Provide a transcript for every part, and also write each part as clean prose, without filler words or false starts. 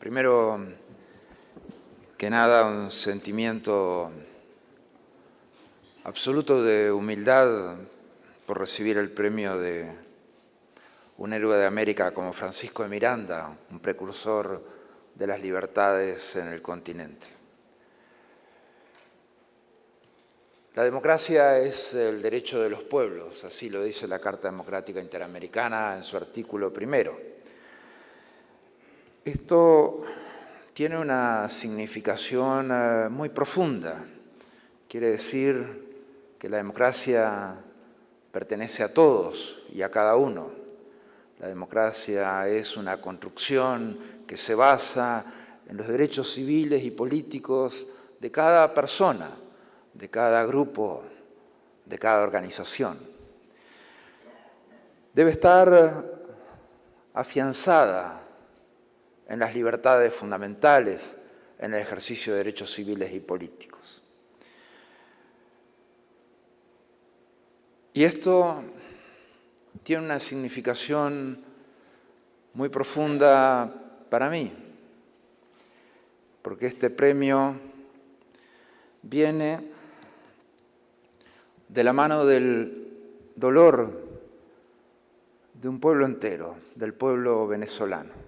Primero que nada, un sentimiento absoluto de humildad por recibir el premio de un héroe de América como Francisco de Miranda, un precursor de las libertades en el continente. La democracia es el derecho de los pueblos, así lo dice la Carta Democrática Interamericana en su artículo primero. Esto tiene una significación muy profunda. Quiere decir que la democracia pertenece a todos y a cada uno. La democracia es una construcción que se basa en los derechos civiles y políticos de cada persona, de cada grupo, de cada organización. Debe estar afianzada en las libertades fundamentales, en el ejercicio de derechos civiles y políticos. Y esto tiene una significación muy profunda para mí, porque este premio viene de la mano del dolor de un pueblo entero, del pueblo venezolano.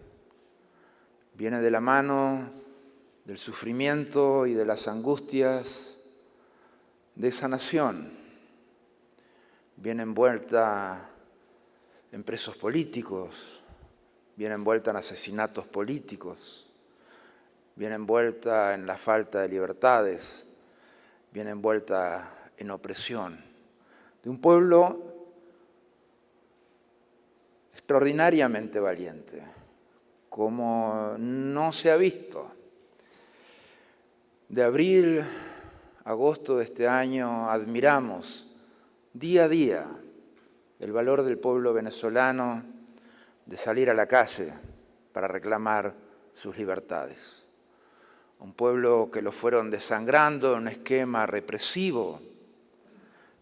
Viene de la mano del sufrimiento y de las angustias de esa nación. Viene envuelta en presos políticos, viene envuelta en asesinatos políticos, viene envuelta en la falta de libertades, viene envuelta en opresión. De un pueblo extraordinariamente valiente, como no se ha visto. De abril a agosto de este año admiramos día a día el valor del pueblo venezolano de salir a la calle para reclamar sus libertades. Un pueblo que lo fueron desangrando en un esquema represivo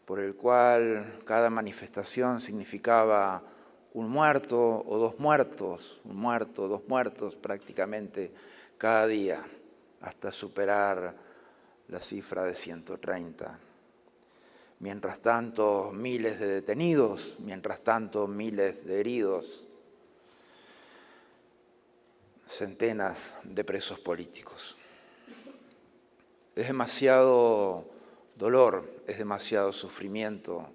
por el cual cada manifestación significaba un muerto o dos muertos, un muerto o dos muertos prácticamente cada día, hasta superar la cifra de 130. Mientras tanto, miles de detenidos, mientras tanto, miles de heridos, centenas de presos políticos. Es demasiado dolor, es demasiado sufrimiento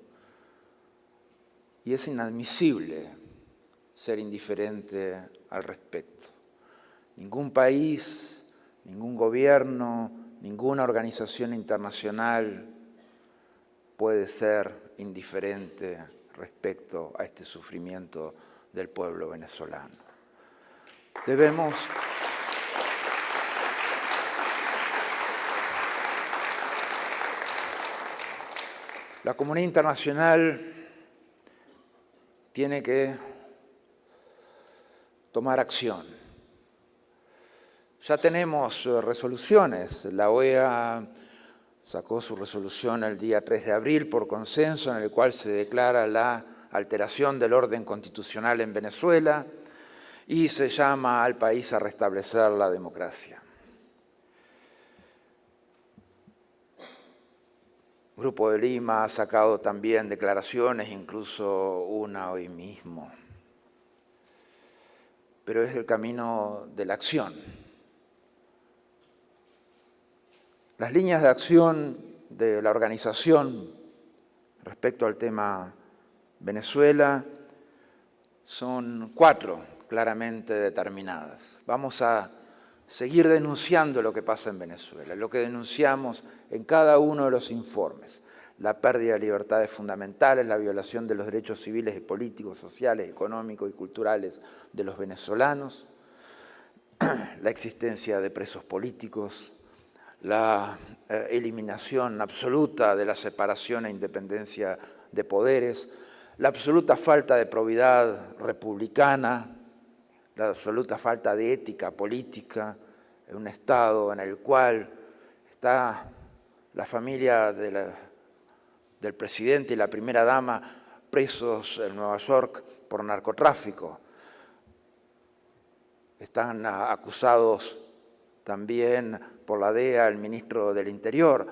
y es inadmisible ser indiferente al respecto. Ningún país, ningún gobierno, ninguna organización internacional puede ser indiferente respecto a este sufrimiento del pueblo venezolano. La comunidad internacional tiene que tomar acción. Ya tenemos resoluciones. La OEA sacó su resolución el día 3 de abril por consenso, en el cual se declara la alteración del orden constitucional en Venezuela y se llama al país a restablecer la democracia. El Grupo de Lima ha sacado también declaraciones, incluso una hoy mismo. Pero es el camino de la acción. Las líneas de acción de la organización respecto al tema Venezuela son 4 claramente determinadas. Vamos a seguir denunciando lo que pasa en Venezuela, lo que denunciamos en cada uno de los informes: la pérdida de libertades fundamentales, la violación de los derechos civiles y políticos, sociales, económicos y culturales de los venezolanos, la existencia de presos políticos, la eliminación absoluta de la separación e independencia de poderes, la absoluta falta de probidad republicana, la absoluta falta de ética política en un Estado en el cual está la familia del presidente y la primera dama presos en Nueva York por narcotráfico. Están acusados también por la DEA el ministro del Interior.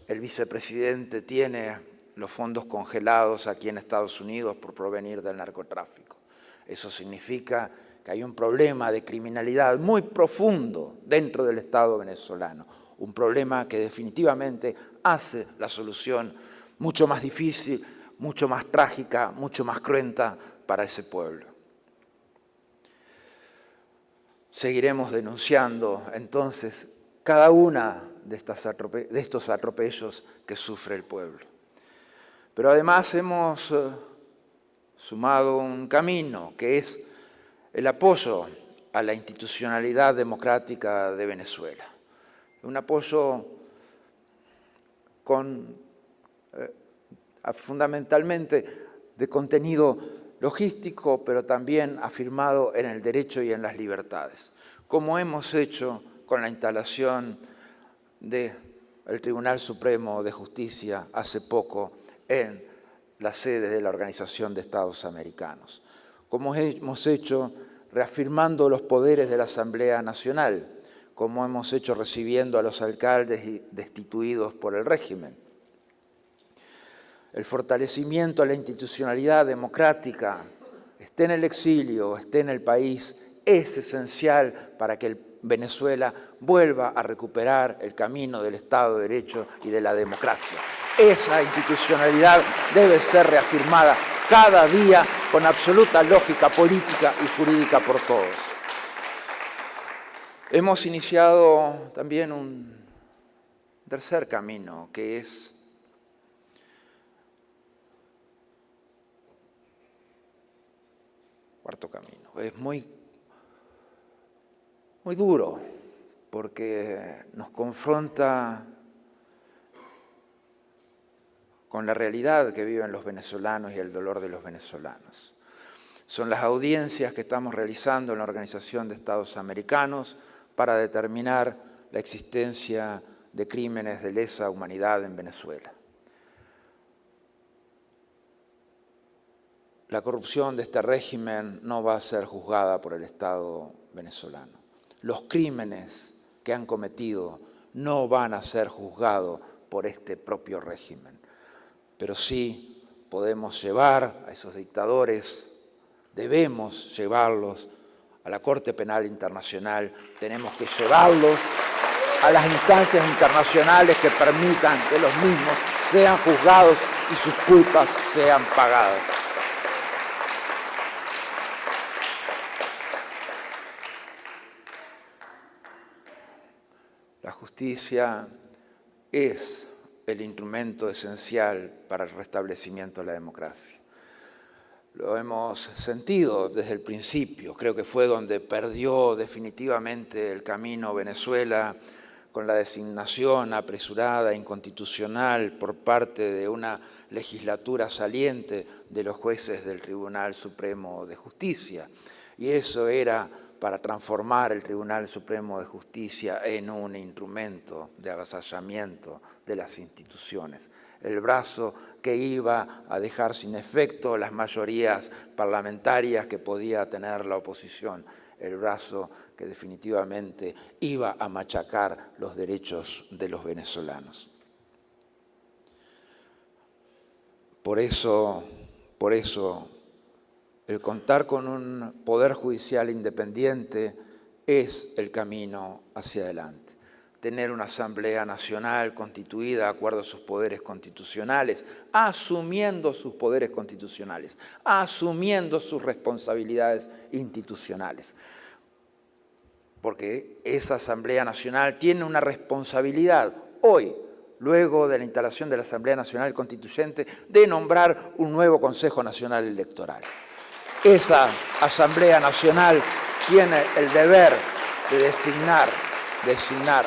El vicepresidente tiene los fondos congelados aquí en Estados Unidos por provenir del narcotráfico. Eso significa que hay un problema de criminalidad muy profundo dentro del Estado venezolano, un problema que definitivamente hace la solución mucho más difícil, mucho más trágica, mucho más cruenta para ese pueblo. Seguiremos denunciando entonces cada una de estos atropellos que sufre el pueblo. Pero además hemos sumado un camino que es el apoyo a la institucionalidad democrática de Venezuela. Un apoyo fundamentalmente de contenido logístico, pero también afirmado en el derecho y en las libertades, como hemos hecho con la instalación del Tribunal Supremo de Justicia hace poco en la sede de la Organización de Estados Americanos, como hemos hecho reafirmando los poderes de la Asamblea Nacional, como hemos hecho recibiendo a los alcaldes destituidos por el régimen. El fortalecimiento a la institucionalidad democrática, esté en el exilio, esté en el país, es esencial para que Venezuela vuelva a recuperar el camino del Estado de Derecho y de la democracia. Esa institucionalidad debe ser reafirmada cada día con absoluta lógica política y jurídica por todos. Hemos iniciado también un tercer camino, que es cuarto camino. Es muy duro porque nos confronta con la realidad que viven los venezolanos y el dolor de los venezolanos. Son las audiencias que estamos realizando en la Organización de Estados Americanos para determinar la existencia de crímenes de lesa humanidad en Venezuela. La corrupción de este régimen no va a ser juzgada por el Estado venezolano. Los crímenes que han cometido no van a ser juzgados por este propio régimen. Pero sí podemos llevar a esos dictadores, debemos llevarlos a la Corte Penal Internacional, tenemos que llevarlos a las instancias internacionales que permitan que los mismos sean juzgados y sus culpas sean pagadas. La justicia es el instrumento esencial para el restablecimiento de la democracia. Lo hemos sentido desde el principio, creo que fue donde perdió definitivamente el camino Venezuela con la designación apresurada e inconstitucional por parte de una legislatura saliente de los jueces del Tribunal Supremo de Justicia. Y eso era para transformar el Tribunal Supremo de Justicia en un instrumento de avasallamiento de las instituciones. El brazo que iba a dejar sin efecto las mayorías parlamentarias que podía tener la oposición. El brazo que definitivamente iba a machacar los derechos de los venezolanos. Por eso el contar con un poder judicial independiente es el camino hacia adelante. Tener una Asamblea Nacional constituida de acuerdo a sus poderes constitucionales, asumiendo sus poderes constitucionales, asumiendo sus responsabilidades institucionales. Porque esa Asamblea Nacional tiene una responsabilidad hoy, luego de la instalación de la Asamblea Nacional Constituyente, de nombrar un nuevo Consejo Nacional Electoral. Esa Asamblea Nacional tiene el deber de designar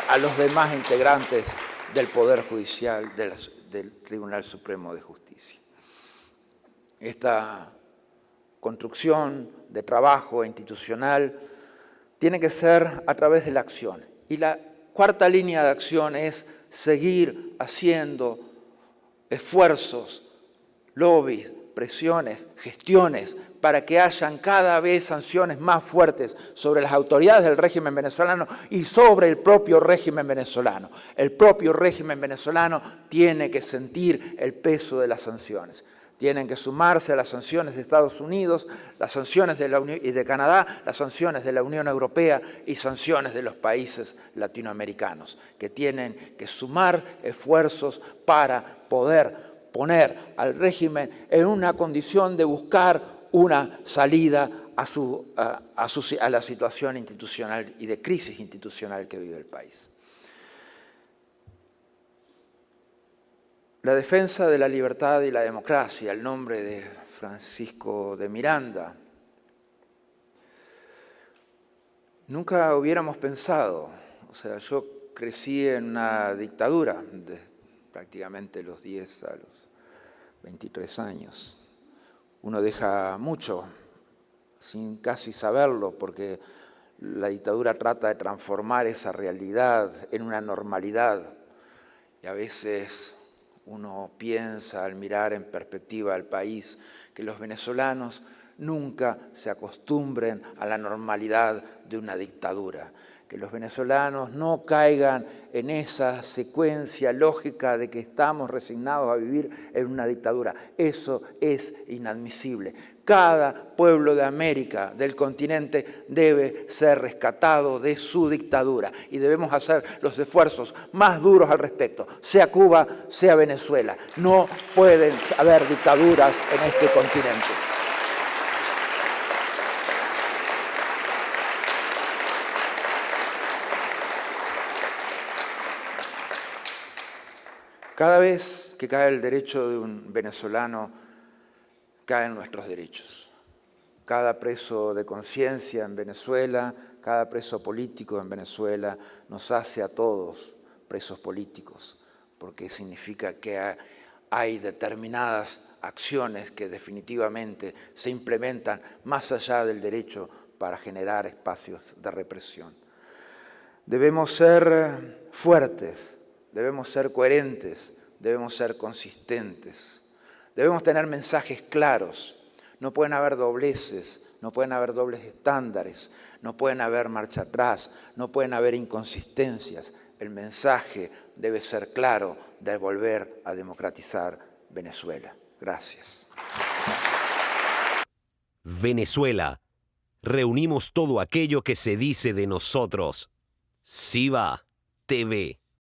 a los demás integrantes del Poder Judicial del Tribunal Supremo de Justicia. Esta construcción de trabajo institucional tiene que ser a través de la acción. Y la cuarta línea de acción es seguir haciendo esfuerzos, lobbies, presiones, gestiones, para que hayan cada vez sanciones más fuertes sobre las autoridades del régimen venezolano y sobre el propio régimen venezolano. El propio régimen venezolano tiene que sentir el peso de las sanciones. Tienen que sumarse a las sanciones de Estados Unidos, las sanciones de Canadá, las sanciones de la Unión Europea y sanciones de los países latinoamericanos, que tienen que sumar esfuerzos para poder poner al régimen en una condición de buscar una salida a la situación institucional y de crisis institucional que vive el país. La defensa de la libertad y la democracia, el nombre de Francisco de Miranda. Nunca hubiéramos pensado, o sea, yo crecí en una dictadura de prácticamente los 10 a los 23 años. Uno deja mucho sin casi saberlo, porque la dictadura trata de transformar esa realidad en una normalidad, y a veces uno piensa al mirar en perspectiva al país que los venezolanos nunca se acostumbren a la normalidad de una dictadura, que los venezolanos no caigan en esa secuencia lógica de que estamos resignados a vivir en una dictadura. Eso es inadmisible. Cada pueblo de América, del continente, debe ser rescatado de su dictadura y debemos hacer los esfuerzos más duros al respecto, sea Cuba, sea Venezuela. No pueden haber dictaduras en este continente. Cada vez que cae el derecho de un venezolano, caen nuestros derechos. Cada preso de conciencia en Venezuela, cada preso político en Venezuela nos hace a todos presos políticos, porque significa que hay determinadas acciones que definitivamente se implementan más allá del derecho para generar espacios de represión. Debemos ser fuertes, debemos ser coherentes, debemos ser consistentes, debemos tener mensajes claros, no pueden haber dobleces, no pueden haber dobles estándares, no pueden haber marcha atrás, no pueden haber inconsistencias. El mensaje debe ser claro de volver a democratizar Venezuela. Gracias. Venezuela. Reunimos todo aquello que se dice de nosotros. SIVA TV.